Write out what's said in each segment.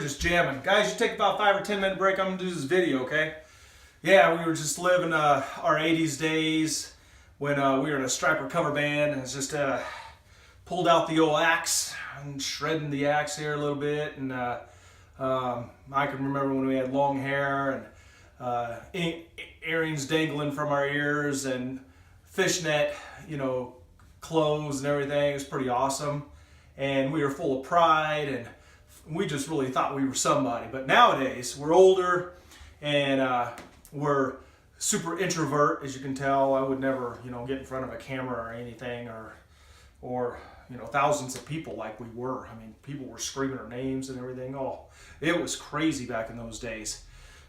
just jamming. Guys, you take about 5 or 10 minute break. I'm gonna do this video, okay? Yeah, we were just living our 80s days when we were in a striper cover band, and it's just pulled out the old axe and shredding the axe here a little bit. And I can remember when we had long hair and earrings dangling from our ears and fishnet, clothes and everything. It was pretty awesome. And we were full of pride, and we just really thought we were somebody. But nowadays, we're older, and we're super introvert, as you can tell. I would never, get in front of a camera or anything, or thousands of people like we were. I mean, people were screaming our names and everything. Oh, it was crazy back in those days.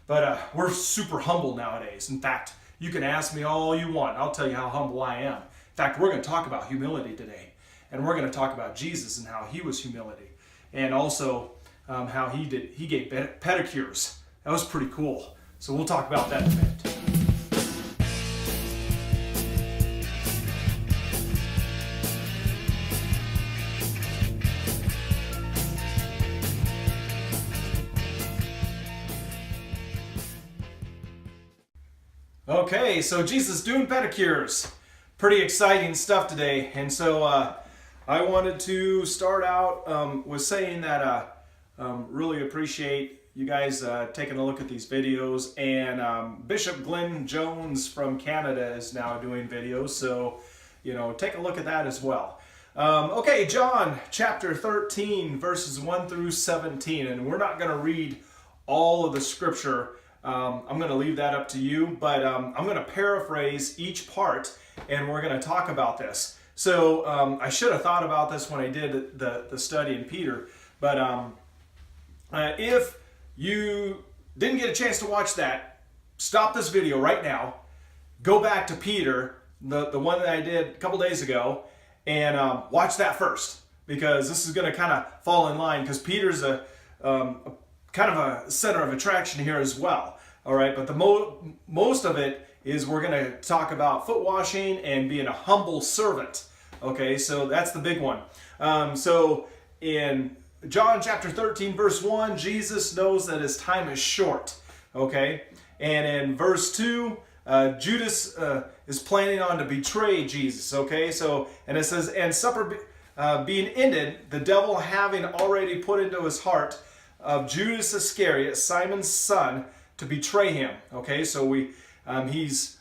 But we're super humble nowadays. In fact, you can ask me all you want. I'll tell you how humble I am. In fact, we're going to talk about humility today. And we're going to talk about Jesus and how he was humility. And also how he gave pedicures. That was pretty cool. So we'll talk about that in a minute. Okay, so Jesus doing pedicures. Pretty exciting stuff today. And so I wanted to start out with saying that really appreciate you guys taking a look at these videos. And Bishop Glenn Jones from Canada is now doing videos, so take a look at that as well. Okay, John chapter 13 verses 1 through 17, and we're not going to read all of the scripture. I'm going to leave that up to you, but I'm going to paraphrase each part, and we're going to talk about this. So I should have thought about this when I did the study in Peter, but if you didn't get a chance to watch that, stop this video right now, go back to Peter, the one that I did a couple days ago, and watch that first, because this is going to kind of fall in line, because Peter's a kind of a center of attraction here as well. All right, but the most of it is we're going to talk about foot washing and being a humble servant. Okay, so that's the big one. So in John chapter 13 verse 1, Jesus knows that his time is short. Okay, and in verse 2, Judas is planning on to betray Jesus. Okay, so and it says, and supper being ended, the devil having already put into his heart of Judas Iscariot, Simon's son, to betray him. Okay, so he's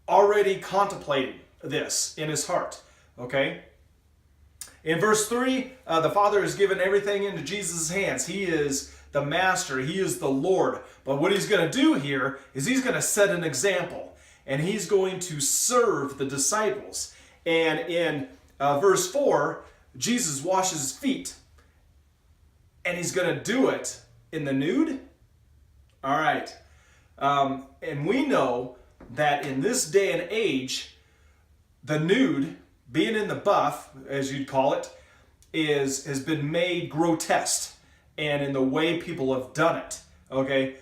already contemplating this in his heart. Okay, in verse 3, the Father has given everything into Jesus' hands. He is the master, he is the Lord. But what he's going to do here is he's going to set an example, and he's going to serve the disciples. And in verse 4, Jesus washes his feet. And he's going to do it in the nude? All right. And we know that in this day and age, the nude, being in the buff, as you'd call it, has been made grotesque, and in the way people have done it. Okay?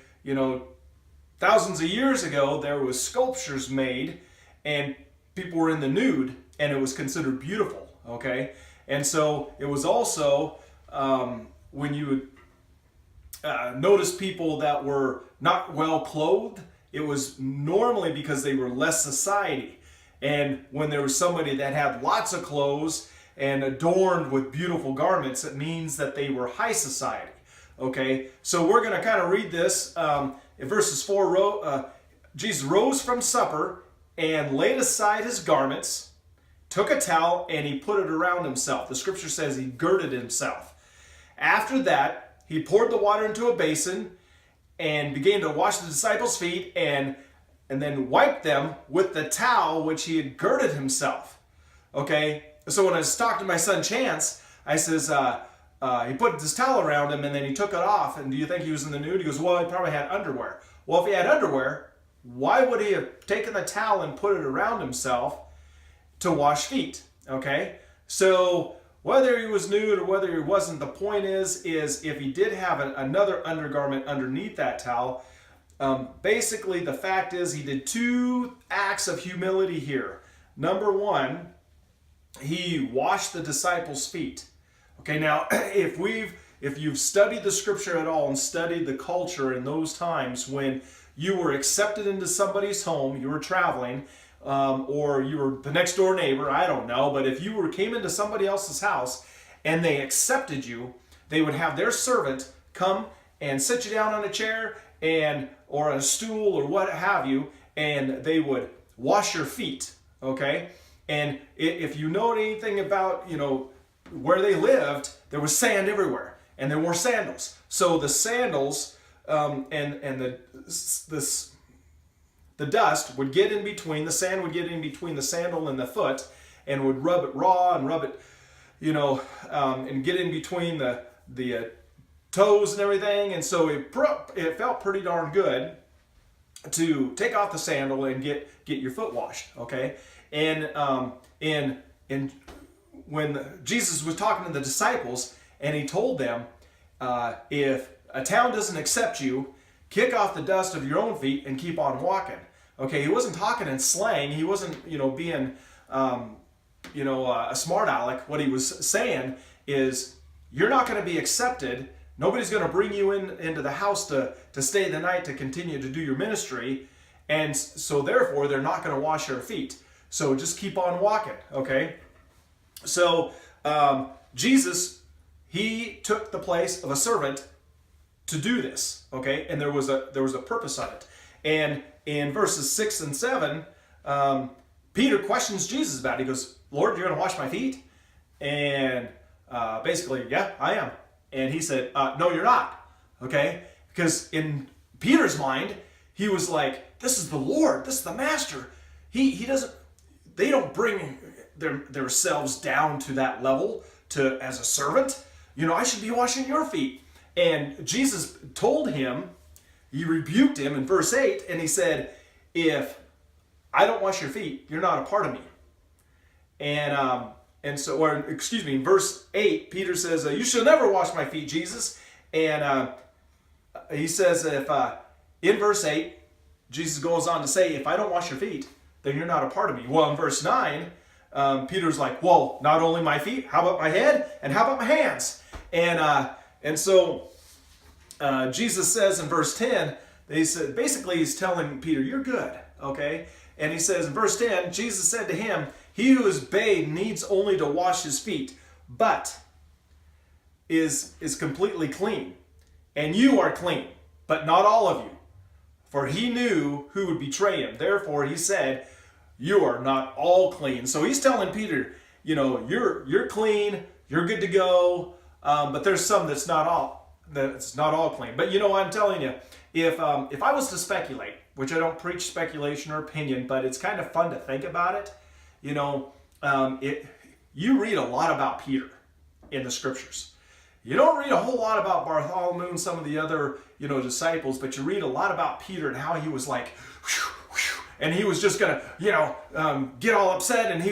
Thousands of years ago, there was sculptures made, and people were in the nude, and it was considered beautiful. Okay? And so it was also... when you would notice people that were not well clothed, it was normally because they were less society. And when there was somebody that had lots of clothes and adorned with beautiful garments, it means that they were high society. Okay, so we're going to kind of read this. In verses 4, Jesus rose from supper and laid aside his garments, took a towel, and he put it around himself. The scripture says he girded himself. After that, he poured the water into a basin and began to wash the disciples' feet and then wiped them with the towel which he had girded himself. Okay, so when I was talking to my son Chance, I says, he put this towel around him and then he took it off. And do you think he was in the nude? He goes, well, he probably had underwear. Well, if he had underwear, why would he have taken the towel and put it around himself to wash feet? Okay, so whether he was nude or whether he wasn't, the point is if he did have another undergarment underneath that towel, basically the fact is he did two acts of humility here. Number one, he washed the disciples' feet. Okay, now if we've if you've studied the scripture at all and studied the culture in those times when you were accepted into somebody's home, you were traveling, or you were the next door neighbor, I don't know, but if you came into somebody else's house and they accepted you, they would have their servant come and sit you down on a chair or a stool or what have you, and they would wash your feet, okay? And if you know anything about, where they lived, there was sand everywhere, and they wore sandals. So the sandals and the dust would get in between, the sand would get in between the sandal and the foot, and would rub it raw and rub it, and get in between the toes and everything. And so it felt pretty darn good to take off the sandal and get your foot washed, okay? And when Jesus was talking to the disciples, and he told them, if a town doesn't accept you, kick off the dust of your own feet and keep on walking. Okay, he wasn't talking in slang. He wasn't, being, a smart aleck. What he was saying is, you're not going to be accepted. Nobody's going to bring you into the house to stay the night to continue to do your ministry. And so therefore, they're not going to wash your feet. So just keep on walking, okay? So Jesus, he took the place of a servant to do this, okay? And there was a purpose on it. And in verses 6 and 7, Peter questions Jesus about it. He goes, Lord, you're going to wash my feet? And basically, yeah, I am. And he said, no, you're not, okay? Because in Peter's mind, he was like, this is the Lord, this is the Master. They don't bring themselves down to that level as a servant. I should be washing your feet. And Jesus told him, he rebuked him in verse 8, and he said, if I don't wash your feet, you're not a part of me. In verse 8, Peter says, you shall never wash my feet, Jesus. And he says, in verse 8, Jesus goes on to say, if I don't wash your feet, then you're not a part of me. Well, in verse 9, Peter's like, well, not only my feet, how about my head? And how about my hands? And so Jesus says in verse 10, basically he's telling Peter, you're good, okay? And he says in verse 10, Jesus said to him, he who is bathed needs only to wash his feet, but is completely clean. And you are clean, but not all of you. For he knew who would betray him. Therefore he said, you are not all clean. So he's telling Peter, you're clean, you're good to go, but there's some that's not all clean. But I'm telling you, if I was to speculate, which I don't preach speculation or opinion, but it's kind of fun to think about it. You read a lot about Peter in the scriptures. You don't read a whole lot about Bartholomew and some of the other, disciples, but you read a lot about Peter and how he was like, and he was just gonna, get all upset, and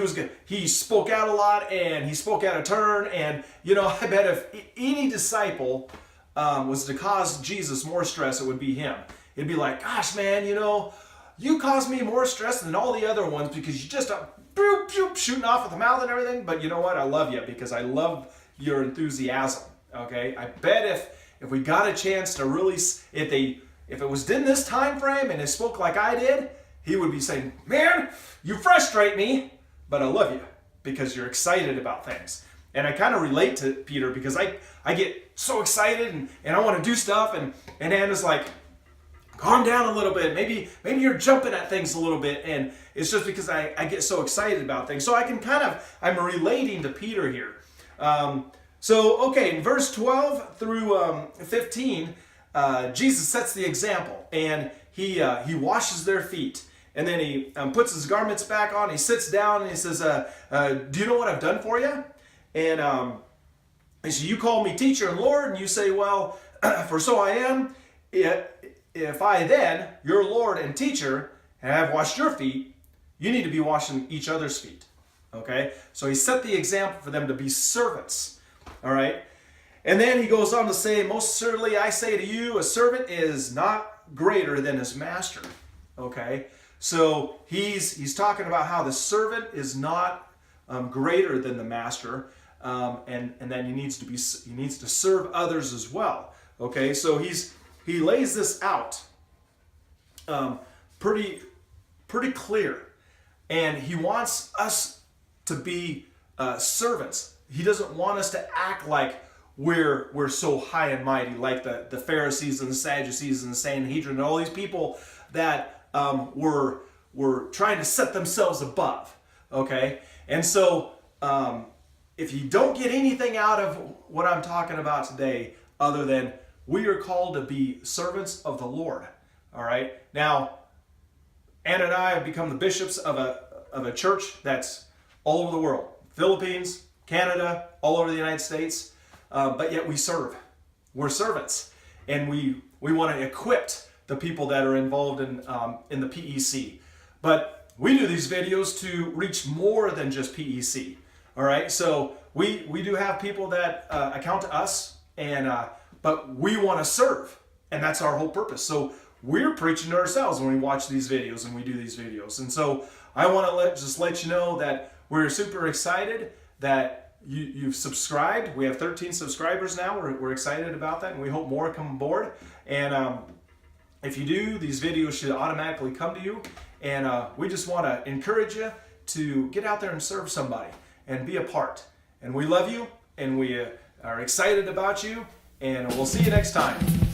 he spoke out a lot, and he spoke out of turn, and I bet if any disciple was to cause Jesus more stress, it would be him. It'd be like, gosh, man, you caused me more stress than all the other ones because you just shooting off with the mouth and everything. But you know what? I love you because I love your enthusiasm. Okay, I bet if we got a chance to really, if it was in this time frame and it spoke like I did, he would be saying, man, you frustrate me, but I love you because you're excited about things. And I kind of relate to Peter because I get so excited and I want to do stuff, and Anna's like, calm down a little bit. Maybe you're jumping at things a little bit, and it's just because I get so excited about things. So I'm relating to Peter here. In verse 12 through 15, Jesus sets the example, and he washes their feet. And then he puts his garments back on, he sits down, and he says, do you know what I've done for you? And he said, you call me teacher and Lord, and you say, well, for so I am. If I then, your Lord and teacher, have washed your feet, you need to be washing each other's feet. Okay? So he set the example for them to be servants. All right? And then he goes on to say, most certainly I say to you, a servant is not greater than his master. Okay? So he's talking about how the servant is not greater than the master. and then he needs to serve others as well. Okay, so he lays this out pretty clear, and he wants us to be servants. He doesn't want us to act like we're so high and mighty, like the Pharisees and the Sadducees and the Sanhedrin and all these people that were trying to set themselves above. Okay, and so if you don't get anything out of what I'm talking about today, other than we are called to be servants of the Lord. All right, now Anna and I have become the bishops of a church that's all over the world, Philippines, Canada, all over the United States, but yet we serve. We're servants, and we want to equip the people that are involved in the PEC. But we do these videos to reach more than just PEC. All right, so we do have people that account to us, and but we want to serve, and that's our whole purpose. So we're preaching to ourselves when we watch these videos and we do these videos. And so I want to just let you know that we're super excited that you've subscribed. We have 13 subscribers now. We're excited about that, and we hope more come aboard. And if you do, these videos should automatically come to you. And we just want to encourage you to get out there and serve somebody and be a part. And we love you, and we are excited about you, and we'll see you next time.